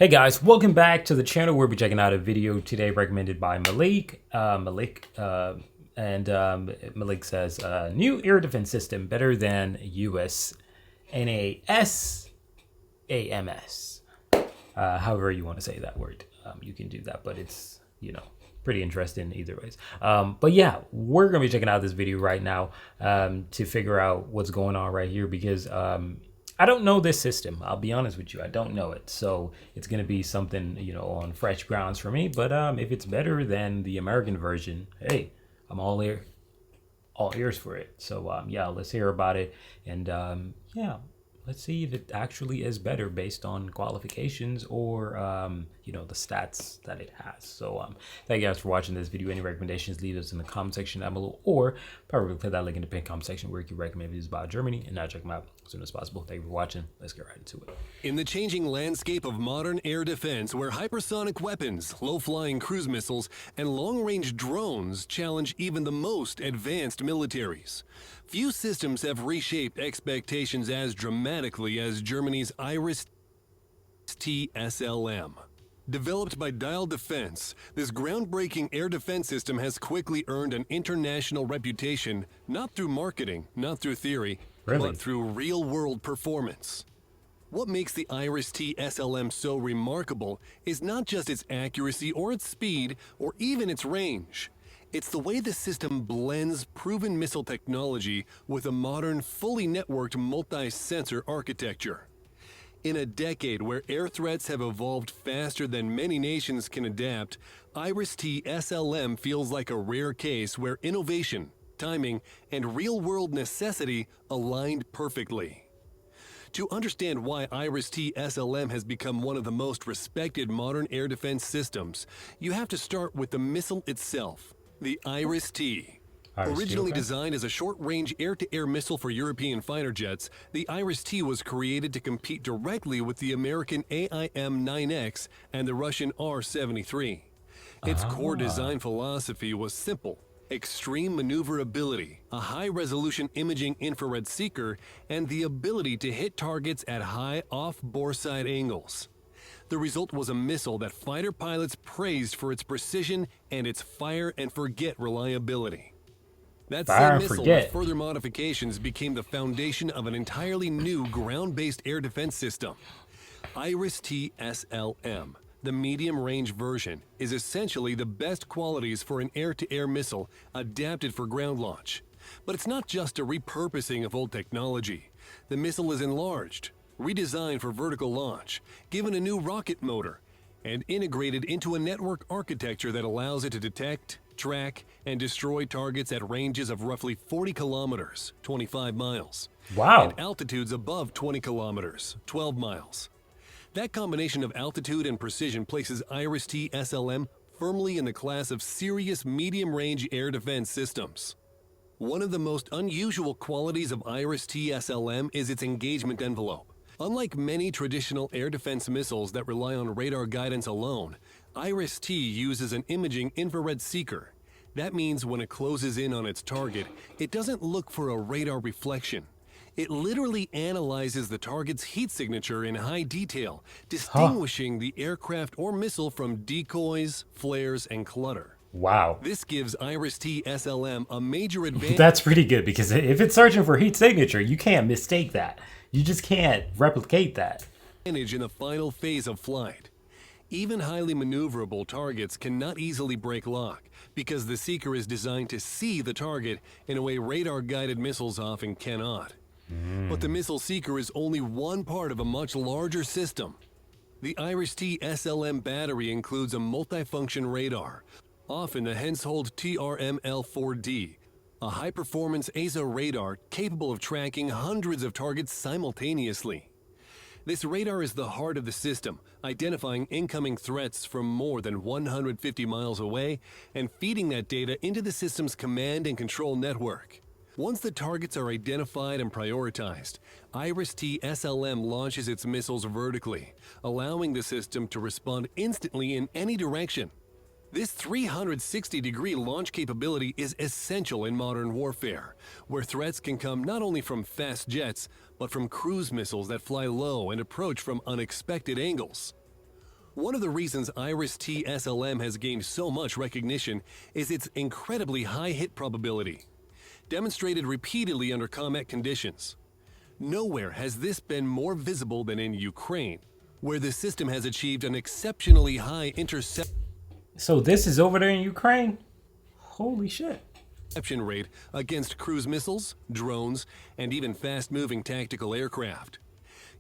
Hey guys, welcome back to the channel. We'll be checking out a video today recommended by Malik. Malik says, new air defense system better than US NASAMS. However you want to say that word, you can do that, but it's, pretty interesting either ways. But yeah, we're going to be checking out this video right now to figure out what's going on right here because I don't know this system. I'll be honest with you. I don't know it. So it's going to be something, on fresh grounds for me. But if it's better than the American version, hey, I'm all ears for it. So yeah, let's hear about it. And yeah, let's see if it actually is better based on qualifications or, the stats that it has. So thank you guys for watching this video. Any recommendations, leave us in the comment section down below, or probably click that link in the pinned comment section where you can recommend videos about Germany, and I'll check them out as soon as possible. Thank you for watching. Let's get right into it. In the changing landscape of modern air defense, where hypersonic weapons, low-flying cruise missiles, and long-range drones challenge even the most advanced militaries, few systems have reshaped expectations as dramatically as Germany's IRIS-T SLM. Developed by Dial Defense, this groundbreaking air defense system has quickly earned an international reputation, not through marketing, not through theory, but through real-world performance. What makes the IRIS-T SLM so remarkable is not just its accuracy or its speed or even its range. It's the way the system blends proven missile technology with a modern, fully networked multi-sensor architecture. In a decade where air threats have evolved faster than many nations can adapt, IRIS-T SLM feels like a rare case where innovation, timing, and real-world necessity aligned perfectly. To understand why IRIS-T SLM has become one of the most respected modern air defense systems, you have to start with the missile itself, the IRIS-T. Originally designed as a short-range air-to-air missile for European fighter jets, the IRIS-T was created to compete directly with the American AIM-9X and the Russian R-73. Its core design philosophy was simple: extreme maneuverability, a high-resolution imaging infrared seeker, and the ability to hit targets at high off-boreside angles. The result was a missile that fighter pilots praised for its precision and its fire-and-forget reliability. That same missile, with further modifications, became the foundation of an entirely new ground-based air defense system. IRIS-T SLM, the medium-range version, is essentially the best qualities for an air-to-air missile adapted for ground launch. But it's not just a repurposing of old technology. The missile is enlarged, redesigned for vertical launch, given a new rocket motor, and integrated into a network architecture that allows it to detect, track, and destroy targets at ranges of roughly 40 kilometers, 25 miles. Wow. And altitudes above 20 kilometers, 12 miles. That combination of altitude and precision places IRIS-T SLM firmly in the class of serious medium-range air defense systems. One of the most unusual qualities of IRIS-T SLM is its engagement envelope. Unlike many traditional air defense missiles that rely on radar guidance alone, IRIS-T uses an imaging infrared seeker. That means when it closes in on its target, it doesn't look for a radar reflection. It literally analyzes the target's heat signature in high detail, distinguishing the aircraft or missile from decoys, flares, and clutter. Wow. This gives IRIS-T SLM a major advantage. That's pretty good, because if it's searching for heat signature, you can't mistake that. You just can't replicate that. In the final phase of flight. Even highly maneuverable targets cannot easily break lock because the seeker is designed to see the target in a way radar-guided missiles often cannot. But the missile seeker is only one part of a much larger system. The IRIS-T SLM battery includes a multifunction radar, often the Hensoldt TRML-4D, a high-performance ASA radar capable of tracking hundreds of targets simultaneously. This radar is the heart of the system, identifying incoming threats from more than 150 miles away and feeding that data into the system's command and control network. Once the targets are identified and prioritized, IRIS-T SLM launches its missiles vertically, allowing the system to respond instantly in any direction. This 360-degree launch capability is essential in modern warfare, where threats can come not only from fast jets, but from cruise missiles that fly low and approach from unexpected angles. One of the reasons IRIS-T SLM has gained so much recognition is its incredibly high hit probability, demonstrated repeatedly under combat conditions. Nowhere has this been more visible than in Ukraine, where the system has achieved an exceptionally high interception So this is over there in Ukraine? Holy shit. rate against cruise missiles, drones, and even fast-moving tactical aircraft.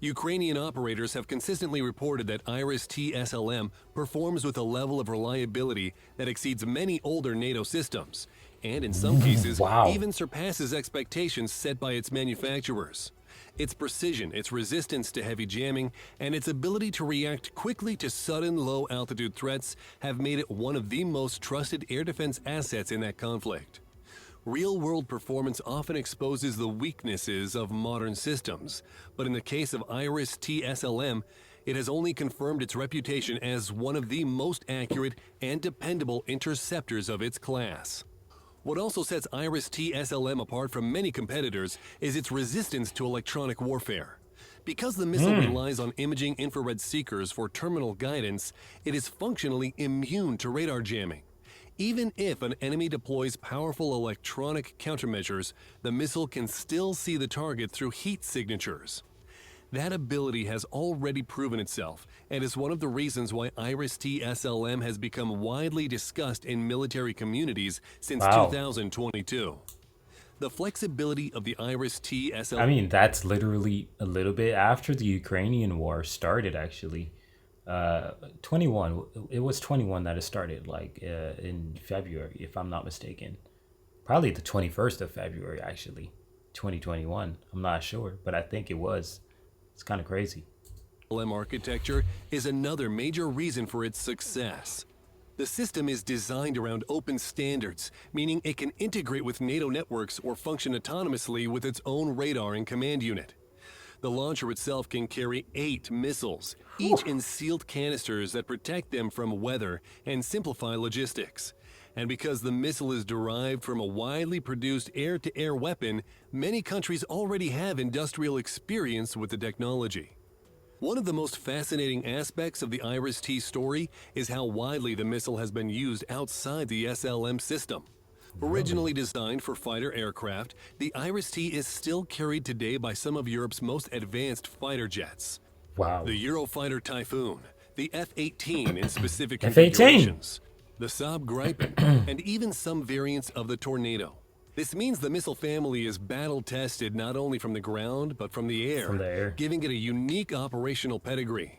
Ukrainian operators have consistently reported that IRIS-T SLM performs with a level of reliability that exceeds many older NATO systems, and in some cases Wow. even surpasses expectations set by its manufacturers. Its precision, its resistance to heavy jamming, and its ability to react quickly to sudden low-altitude threats have made it one of the most trusted air defense assets in that conflict. Real-world performance often exposes the weaknesses of modern systems, but in the case of IRIS-T SLM, it has only confirmed its reputation as one of the most accurate and dependable interceptors of its class. What also sets IRIS-T SLM apart from many competitors is its resistance to electronic warfare. Because the missile relies on imaging infrared seekers for terminal guidance, it is functionally immune to radar jamming. Even if an enemy deploys powerful electronic countermeasures, the missile can still see the target through heat signatures. That ability has already proven itself and is one of the reasons why IRIS-T SLM has become widely discussed in military communities since Wow. 2022. The flexibility of the IRIS-T SLM I mean, that's literally a little bit after the Ukrainian war started, actually. 21, it was 21 that it started, like in February, if I'm not mistaken. Probably the 21st of February, actually. 2021. I'm not sure, but I think it was. It's kind of crazy. architecture is another major reason for its success. The system is designed around open standards, meaning it can integrate with NATO networks or function autonomously with its own radar and command unit. The launcher itself can carry 8 missiles, each in sealed canisters that protect them from weather and simplify logistics. And because the missile is derived from a widely produced air-to-air weapon, many countries already have industrial experience with the technology. One of the most fascinating aspects of the IRIS-T story is how widely the missile has been used outside the SLM system. Originally designed for fighter aircraft, the IRIS-T is still carried today by some of Europe's most advanced fighter jets. Wow. The Eurofighter Typhoon, the F-18 in specific F-18. configurations, the Saab Gripen, and even some variants of the Tornado. This means the missile family is battle-tested not only from the ground, but from the air, giving it a unique operational pedigree.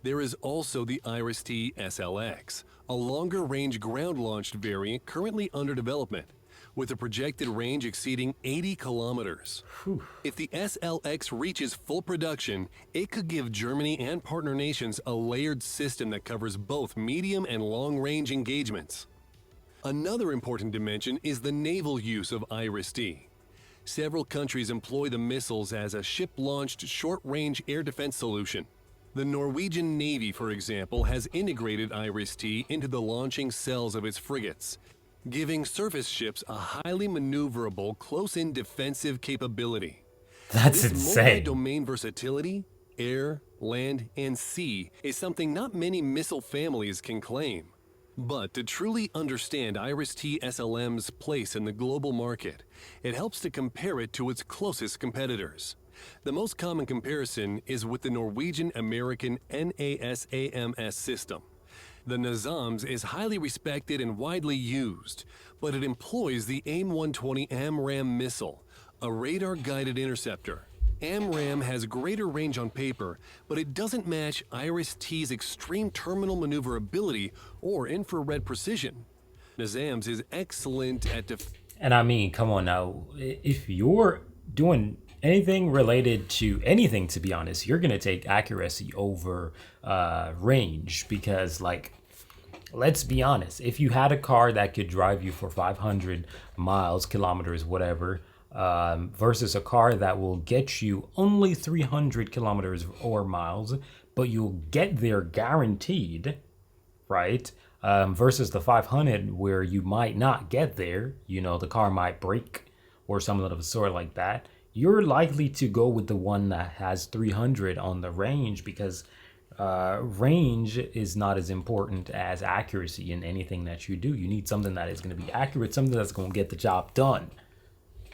There is also the IRIS-T SLX, a longer-range ground-launched variant currently under development, with a projected range exceeding 80 kilometers. If the SLX reaches full production, it could give Germany and partner nations a layered system that covers both medium and long-range engagements. Another important dimension is the naval use of IRIS-T. Several countries employ the missiles as a ship-launched short-range air defense solution. The Norwegian Navy, for example, has integrated IRIS-T into the launching cells of its frigates, giving surface ships a highly maneuverable, close-in defensive capability. That's This insane. multi-domain versatility, air, land, and sea, is something not many missile families can claim. But to truly understand IRIS-T SLM's place in the global market, it helps to compare it to its closest competitors. The most common comparison is with the Norwegian-American NASAMS system. The NASAMS is highly respected and widely used, but it employs the AIM-120 AMRAAM missile, a radar-guided interceptor. AMRAAM has greater range on paper, but it doesn't match IRIS-T's extreme terminal maneuverability or infrared precision. NASAMS is excellent at And I mean, come on now. If you're doing anything related to anything, to be honest, you're going to take accuracy over range, because, like, let's be honest, if you had a car that could drive you for 500 miles, kilometers, whatever, versus a car that will get you only 300 kilometers or miles, but you'll get there guaranteed, right? Versus the 500 where you might not get there, you know, the car might break or something of the sort like that. You're likely to go with the one that has 300 on the range, because range is not as important as accuracy in anything that you do. You need something that is going to be accurate, something that's going to get the job done.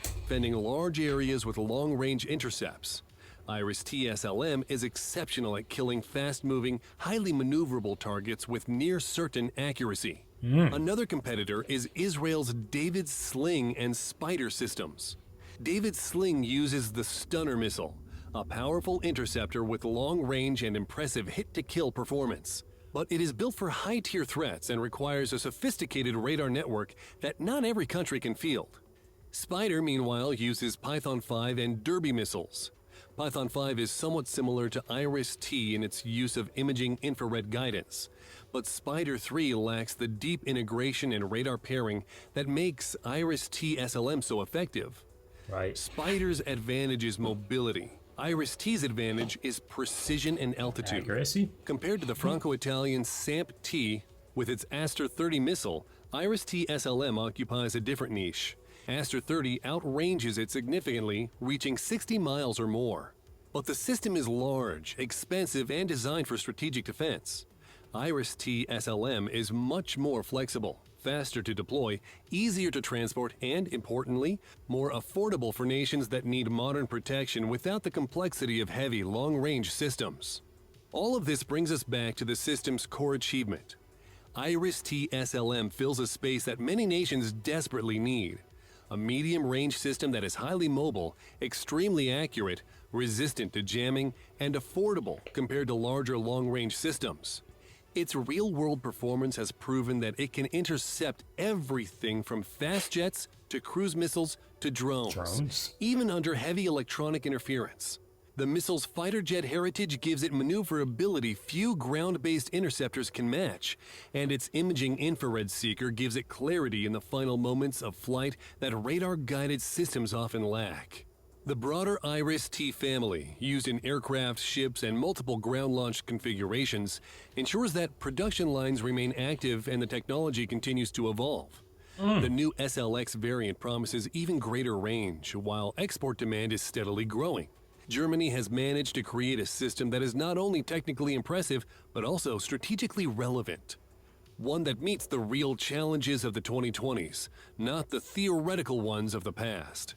Defending large areas with long-range intercepts. IRIS-T SLM is exceptional at killing fast-moving, highly maneuverable targets with near-certain accuracy. Another competitor is Israel's David Sling and Spider systems. David Sling uses the Stunner missile, a powerful interceptor with long range and impressive hit-to-kill performance. But it is built for high-tier threats and requires a sophisticated radar network that not every country can field. Spider, meanwhile, uses Python 5 and Derby missiles. Python 5 is somewhat similar to IRIS-T in its use of imaging infrared guidance, but Spider 3 lacks the deep integration and radar pairing that makes IRIS-T SLM so effective. Right. Spider's advantage is mobility. IRIS-T's advantage is precision and altitude. Accuracy. Compared to the Franco-Italian SAMP-T with its Aster 30 missile, IRIS-T SLM occupies a different niche. Aster 30 outranges it significantly, reaching 60 miles or more. But the system is large, expensive, and designed for strategic defense. IRIS-T SLM is much more flexible, faster to deploy, easier to transport, and, importantly, more affordable for nations that need modern protection without the complexity of heavy, long-range systems. All of this brings us back to the system's core achievement. IRIS-T SLM fills a space that many nations desperately need. A medium-range system that is highly mobile, extremely accurate, resistant to jamming, and affordable compared to larger long-range systems. Its real-world performance has proven that it can intercept everything from fast jets to cruise missiles to drones, even under heavy electronic interference. The missile's fighter jet heritage gives it maneuverability few ground-based interceptors can match, and its imaging infrared seeker gives it clarity in the final moments of flight that radar-guided systems often lack. The broader IRIS-T family, used in aircraft, ships, and multiple ground-launched configurations, ensures that production lines remain active and the technology continues to evolve. The new SLX variant promises even greater range, while export demand is steadily growing. Germany has managed to create a system that is not only technically impressive, but also strategically relevant. One that meets the real challenges of the 2020s, not the theoretical ones of the past.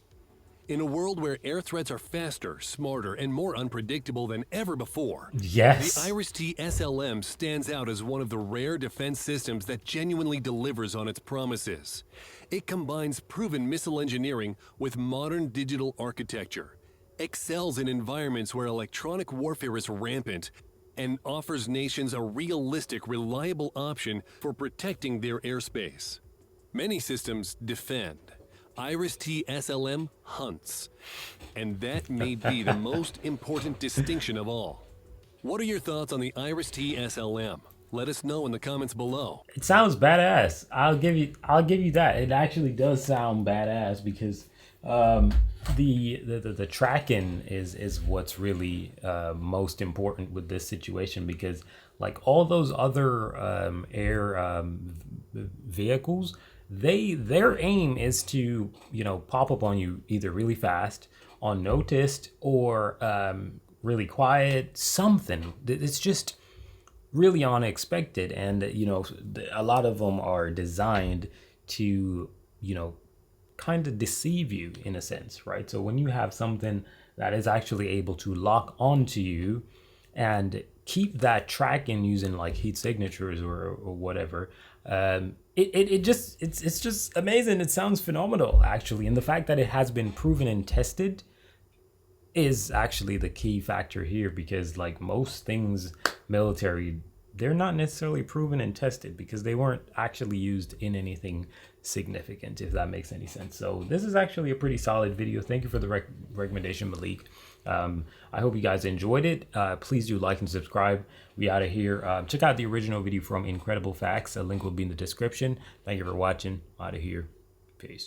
In a world where air threats are faster, smarter, and more unpredictable than ever before, Yes. the IRIS-T SLM stands out as one of the rare defense systems that genuinely delivers on its promises. It combines proven missile engineering with modern digital architecture, excels in environments where electronic warfare is rampant, and offers nations a realistic, reliable option for protecting their airspace. Many systems defend. IRIS-T SLM hunts. And that may be the most important distinction of all. What are your thoughts on the IRIS-T SLM? Let us know in the comments below. It sounds badass. I'll give you that. It actually does sound badass because the tracking is what's really most important with this situation, because like all those other air vehicles, their aim is to, you know, pop up on you either really fast, unnoticed, or really quiet, something. It's just really unexpected, and you know, a lot of them are designed to, you know, kind of deceive you in a sense, right? So when you have something that is actually able to lock onto you and keep that tracking using like heat signatures or whatever, it's just amazing. It sounds phenomenal actually, and the fact that it has been proven and tested is actually the key factor here, because like most things military, they're not necessarily proven and tested because they weren't actually used in anything significant, if that makes any sense. So this is actually a pretty solid video. Thank you for the recommendation, Malik. I hope you guys enjoyed it. Please do like and subscribe. We out of here. Check out the original video from Incredible Facts. A link will be in the description. Thank you for watching. Out of here. Peace.